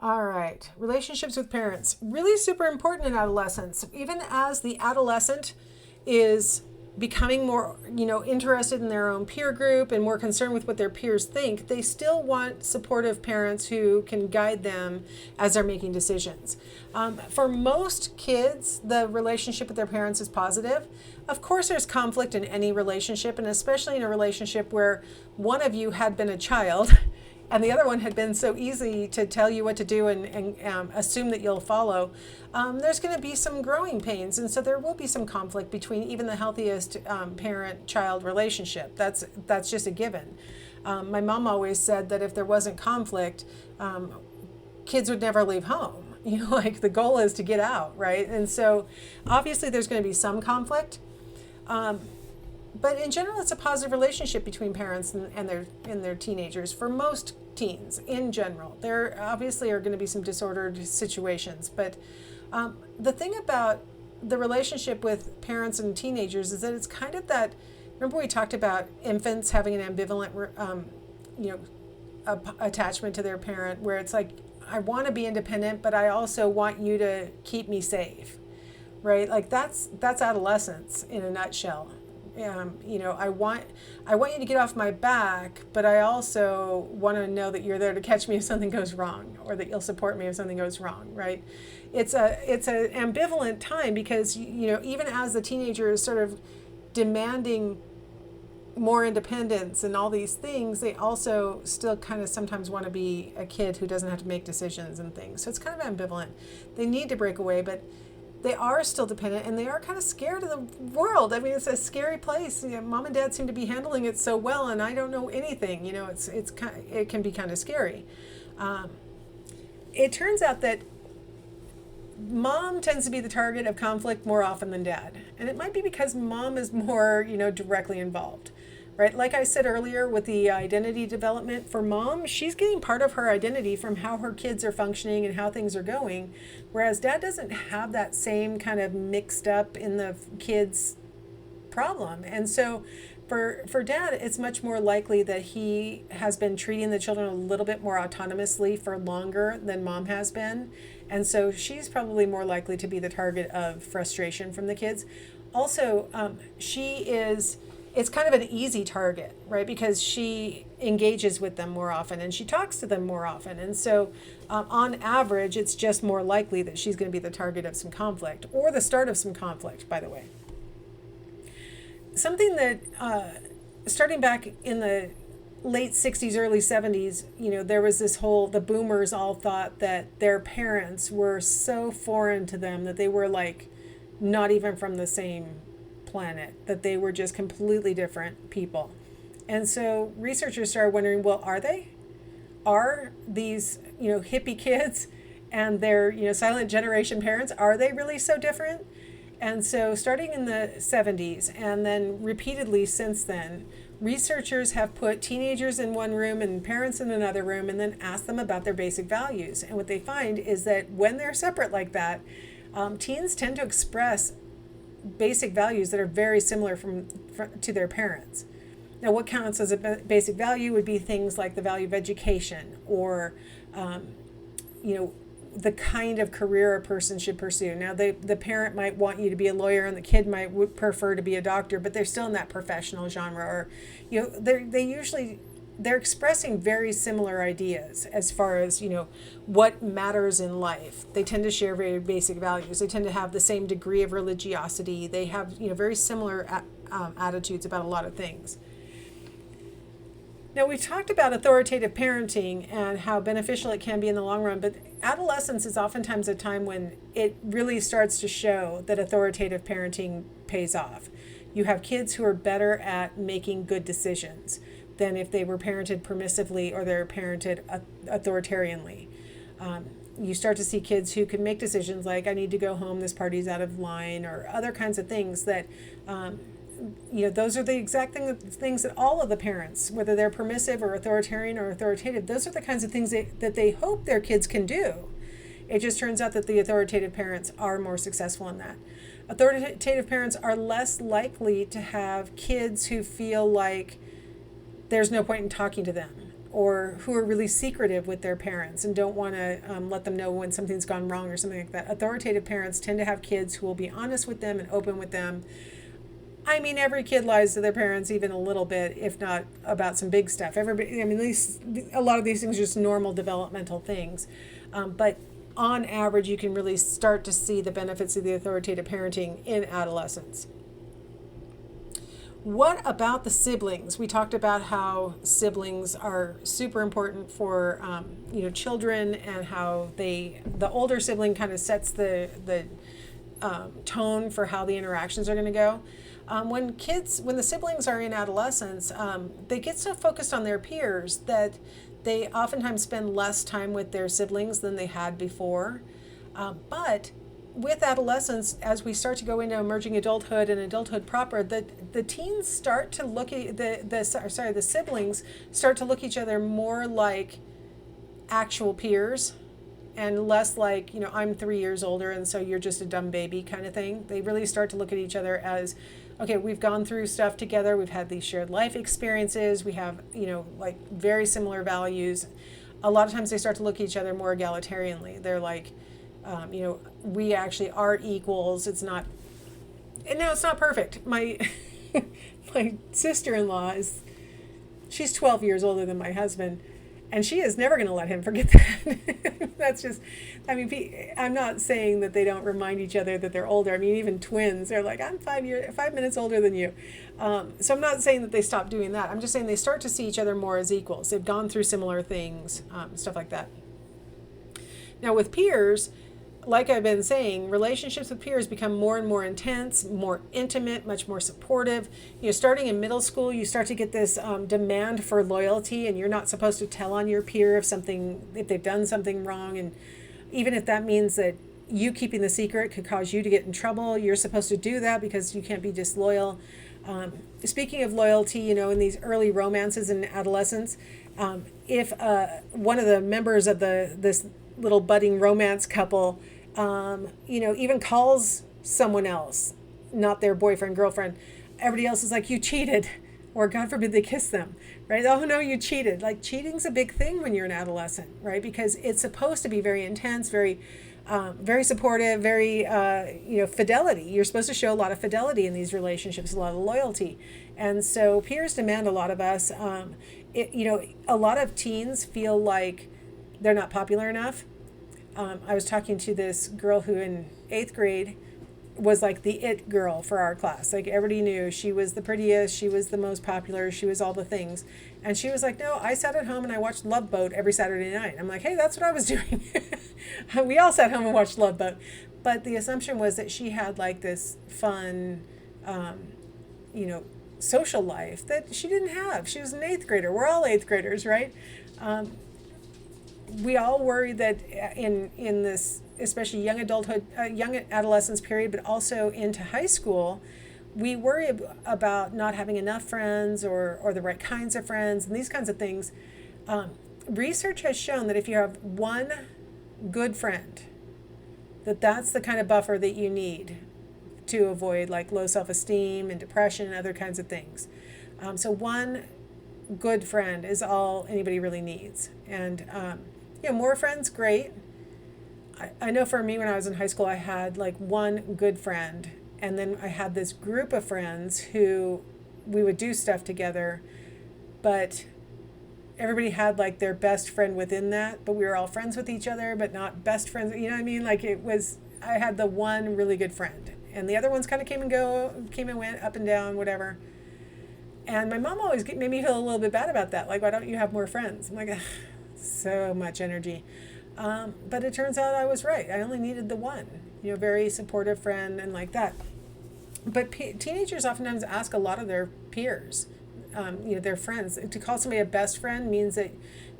All right. Relationships with parents. Really super important in adolescence. Even as the adolescent is becoming more, interested in their own peer group and more concerned with what their peers think, they still want supportive parents who can guide them as they're making decisions. For most kids, the relationship with their parents is positive. Of course, there's conflict in any relationship, and especially in a relationship where one of you had been a child and the other one had been so easy to tell you what to do and assume that you'll follow, there's going to be some growing pains. And so there will be some conflict between even the healthiest parent-child relationship. That's just a given. My mom always said that if there wasn't conflict, kids would never leave home. Like the goal is to get out, right? And so obviously there's going to be some conflict. But in general, it's a positive relationship between parents and their teenagers. For most teens, in general, there obviously are going to be some disordered situations. But the thing about the relationship with parents and teenagers is that it's kind of that. Remember, we talked about infants having an ambivalent, attachment to their parent, where it's like, I want to be independent, but I also want you to keep me safe, right? Like that's adolescence in a nutshell. I want you to get off my back, but I also want to know that you're there to catch me if something goes wrong, or that you'll support me if something goes wrong, right? It's an ambivalent time because even as the teenager is sort of demanding more independence and all these things, they also still kind of sometimes want to be a kid who doesn't have to make decisions and things. So it's kind of ambivalent. They need to break away, but they are still dependent and they are kind of scared of the world. I mean, it's a scary place. Mom and dad seem to be handling it so well, and I don't know anything. It can be kind of scary. It turns out that mom tends to be the target of conflict more often than dad, and it might be because mom is more, directly involved. Right? Like I said earlier with the identity development for mom, she's getting part of her identity from how her kids are functioning and how things are going, whereas dad doesn't have that same kind of mixed up in the kids problem. And so for dad, it's much more likely that he has been treating the children a little bit more autonomously for longer than mom has been. And so she's probably more likely to be the target of frustration from the kids. Also, it's kind of an easy target, right? Because she engages with them more often and she talks to them more often. And so on average, it's just more likely that she's going to be the target of some conflict, or the start of some conflict, by the way. Something that, starting back in the late 60s, early 70s, there was the boomers all thought that their parents were so foreign to them that they were like not even from the same planet, that they were just completely different people. And so researchers started wondering, well, are they? Are these, hippie kids and their, silent generation parents, are they really so different? And so starting in the 70s and then repeatedly since then, researchers have put teenagers in one room and parents in another room and then asked them about their basic values. And what they find is that when they're separate like that, teens tend to express basic values that are very similar to their parents. Now, what counts as a basic value would be things like the value of education, or the kind of career a person should pursue. Now, the parent might want you to be a lawyer and the kid would prefer to be a doctor, but they're still in that professional genre. Or they're expressing very similar ideas as far as what matters in life. They tend to share very basic values. They tend to have the same degree of religiosity. They have very similar attitudes about a lot of things. Now, we've talked about authoritative parenting and how beneficial it can be in the long run, but adolescence is oftentimes a time when it really starts to show that authoritative parenting pays off. You have kids who are better at making good decisions than if they were parented permissively or they're parented authoritarianly. You start to see kids who can make decisions like, I need to go home, this party's out of line, or other kinds of things that, those are the exact things that all of the parents, whether they're permissive or authoritarian or authoritative, those are the kinds of things that they hope their kids can do. It just turns out that the authoritative parents are more successful in that. Authoritative parents are less likely to have kids who feel like there's no point in talking to them, or who are really secretive with their parents and don't want to let them know when something's gone wrong or something like that. Authoritative parents tend to have kids who will be honest with them and open with them. I mean, every kid lies to their parents even a little bit, if not about some big stuff. Everybody, I mean, a lot of these things are just normal developmental things. But on average, you can really start to see the benefits of the authoritative parenting in adolescence. What about the siblings? We talked about how siblings are super important for children, and how the older sibling kind of sets the tone for how the interactions are going to go. When the siblings are in adolescence, they get so focused on their peers that they oftentimes spend less time with their siblings than they had before. But with adolescence, as we start to go into emerging adulthood and adulthood proper, the teens start to look at the siblings start to look each other more like actual peers, and less like, I'm 3 years older and so you're just a dumb baby kind of thing. They really start to look at each other as, okay, we've gone through stuff together, we've had these shared life experiences, we have, like very similar values. A lot of times they start to look at each other more egalitarianly. They're like, we actually are equals. It's not perfect. My my sister-in-law she's 12 years older than my husband, and she is never going to let him forget that. That's just, I'm not saying that they don't remind each other that they're older. I mean, even twins, they're like, I'm 5 minutes older than you. So I'm not saying that they stop doing that. I'm just saying they start to see each other more as equals. They've gone through similar things, stuff like that. Now with peers, like I've been saying, relationships with peers become more and more intense, more intimate, much more supportive. Starting in middle school, you start to get this demand for loyalty, and you're not supposed to tell on your peer if they've done something wrong. And even if that means that you keeping the secret could cause you to get in trouble, you're supposed to do that because you can't be disloyal. Speaking of loyalty, in these early romances in adolescence, if one of the members of this little budding romance couple, even calls someone else, not their boyfriend, girlfriend, everybody else is like, you cheated, or God forbid they kiss them, right? Oh no, you cheated. Like, cheating's a big thing when you're an adolescent, right? Because it's supposed to be very intense, very supportive, very, fidelity. You're supposed to show a lot of fidelity in these relationships, a lot of loyalty. And so peers demand a lot of us. A lot of teens feel like they're not popular enough. I was talking to this girl who in 8th grade was like the it girl for our class. Like, everybody knew she was the prettiest, she was the most popular, she was all the things. And she was like, no, I sat at home and I watched Love Boat every Saturday night. I'm like, hey, that's what I was doing. We all sat home and watched Love Boat. But the assumption was that she had like this fun, social life that she didn't have. She was an 8th grader. We're all 8th graders, right? We all worry that in this, especially young adulthood, young adolescence period, but also into high school, we worry about not having enough friends or the right kinds of friends and these kinds of things. Research has shown that if you have one good friend, that's the kind of buffer that you need to avoid like low self-esteem and depression and other kinds of things. So one good friend is all anybody really needs. And more friends, great. I know for me, when I was in high school, I had like one good friend, and then I had this group of friends who we would do stuff together, but everybody had like their best friend within that, but we were all friends with each other, but not best friends. You know what I mean? Like, I had the one really good friend, and the other ones kind of came and went, up and down, whatever. And my mom always made me feel a little bit bad about that. Like, why don't you have more friends? I'm like, ugh, so much energy. But it turns out I was right. I only needed the one, very supportive friend and like that. But teenagers oftentimes ask a lot of their peers, their friends. To call somebody a best friend means that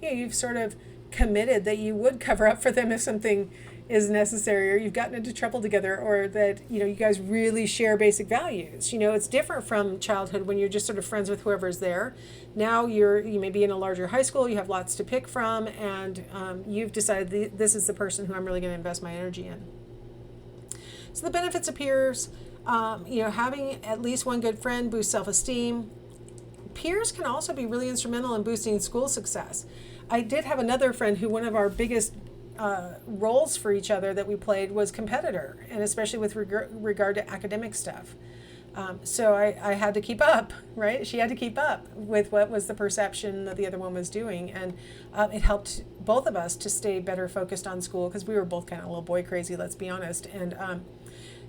you've sort of committed that you would cover up for them if something is necessary, or you've gotten into trouble together, or that you guys really share basic values. It's different from childhood when you're just sort of friends with whoever's there. Now you may be in a larger high school, you have lots to pick from, and you've decided this is the person who I'm really going to invest my energy in. So the benefits of peers, having at least one good friend boosts self-esteem. peers can also be really instrumental in boosting school success. I did have another friend who one of our biggest roles for each other that we played was competitor, and especially with regard to academic stuff. So I had to keep up, right? She had to keep up with what was the perception that the other one was doing. And it helped both of us to stay better focused on school because we were both kind of a little boy crazy, let's be honest. And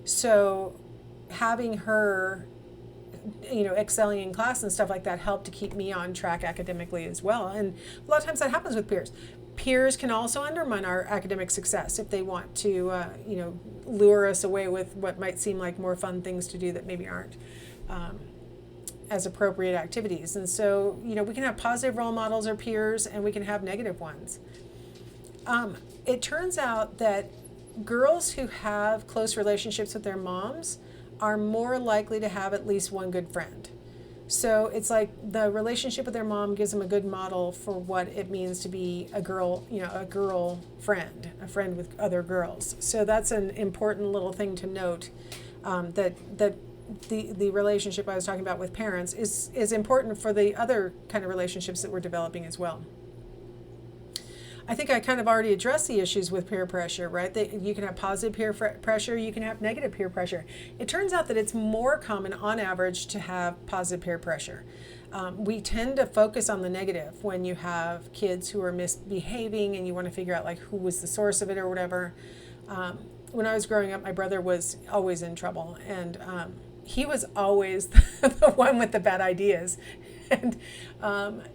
so having her, excelling in class and stuff like that helped to keep me on track academically as well. And a lot of times that happens with peers. Peers can also undermine our academic success if they want to, lure us away with what might seem like more fun things to do that maybe aren't as appropriate activities. And so, we can have positive role models or peers, and we can have negative ones. It turns out that girls who have close relationships with their moms are more likely to have at least one good friend. So it's like the relationship with their mom gives them a good model for what it means to be a girl, a girl friend, a friend with other girls. So that's an important little thing to note, that the relationship I was talking about with parents is important for the other kind of relationships that we're developing as well. I think I kind of already addressed the issues with peer pressure, right? That you can have positive peer pressure, you can have negative peer pressure. It turns out that it's more common on average to have positive peer pressure. We tend to focus on the negative when you have kids who are misbehaving and you want to figure out like who was the source of it or whatever. When I was growing up, my brother was always in trouble, and he was always the one with the bad ideas. And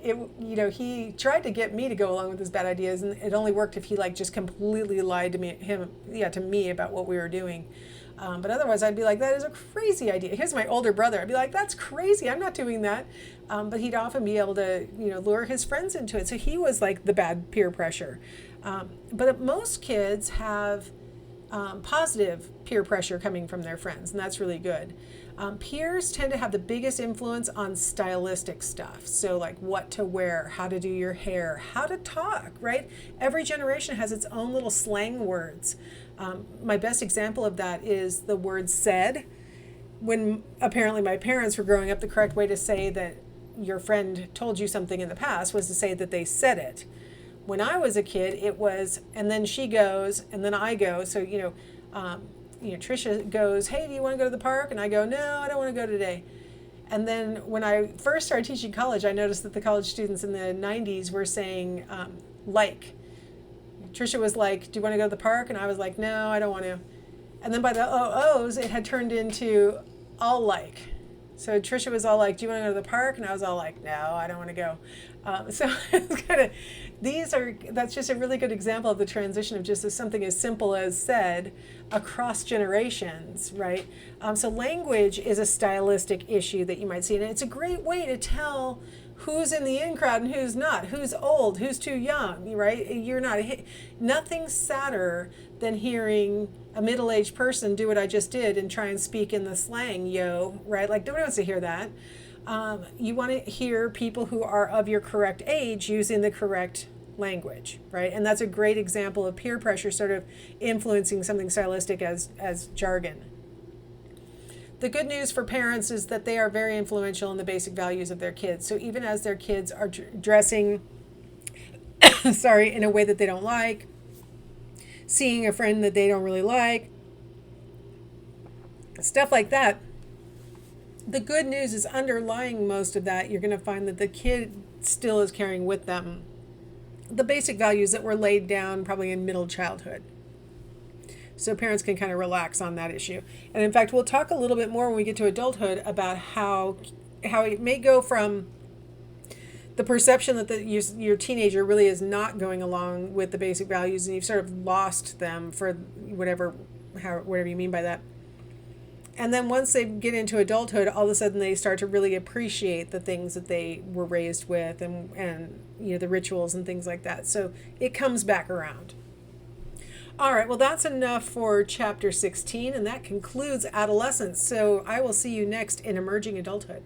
he tried to get me to go along with his bad ideas, and it only worked if he just completely lied to me about what we were doing. But otherwise, I'd be like, that is a crazy idea. Here's my older brother. I'd be like, that's crazy. I'm not doing that. But he'd often be able to, lure his friends into it. So he was like the bad peer pressure. But most kids have positive peer pressure coming from their friends, and that's really good. Peers tend to have the biggest influence on stylistic stuff. So like what to wear, how to do your hair, how to talk, right? Every generation has its own little slang words. My best example of that is the word said. When apparently my parents were growing up, the correct way to say that your friend told you something in the past was to say that they said it. When I was a kid, it was, and then she goes, and then I go. So, Trisha goes, hey, do you want to go to the park? And I go, no, I don't want to go today. And then when I first started teaching college, I noticed that the college students in the 90s were saying, Trisha was like, do you want to go to the park? And I was like, no, I don't want to. And then by the OOs, it had turned into all like. So Trisha was all like, do you want to go to the park? And I was all like, no, I don't want to go. So it's that's just a really good example of the transition of just something as simple as said across generations, right? So language is a stylistic issue that you might see. And it's a great way to tell who's in the in crowd and who's not, who's old, who's too young, right? Nothing sadder than hearing a middle-aged person do what I just did and try and speak in the slang, right? Like nobody wants to hear that. You want to hear people who are of your correct age using the correct language, right? And that's a great example of peer pressure sort of influencing something stylistic as jargon. The good news for parents is that they are very influential in the basic values of their kids. So even as their kids are dressing, in a way that they don't like, seeing a friend that they don't really like, stuff like that, the good news is underlying most of that, you're going to find that the kid still is carrying with them the basic values that were laid down probably in middle childhood. So parents can kind of relax on that issue. And in fact, we'll talk a little bit more when we get to adulthood about how it may go from the perception that your teenager really is not going along with the basic values and you've sort of lost them for whatever you mean by that. And then once they get into adulthood, all of a sudden they start to really appreciate the things that they were raised with and the rituals and things like that. So it comes back around. All right, well, that's enough for chapter 16, and that concludes adolescence. So I will see you next in Emerging Adulthood.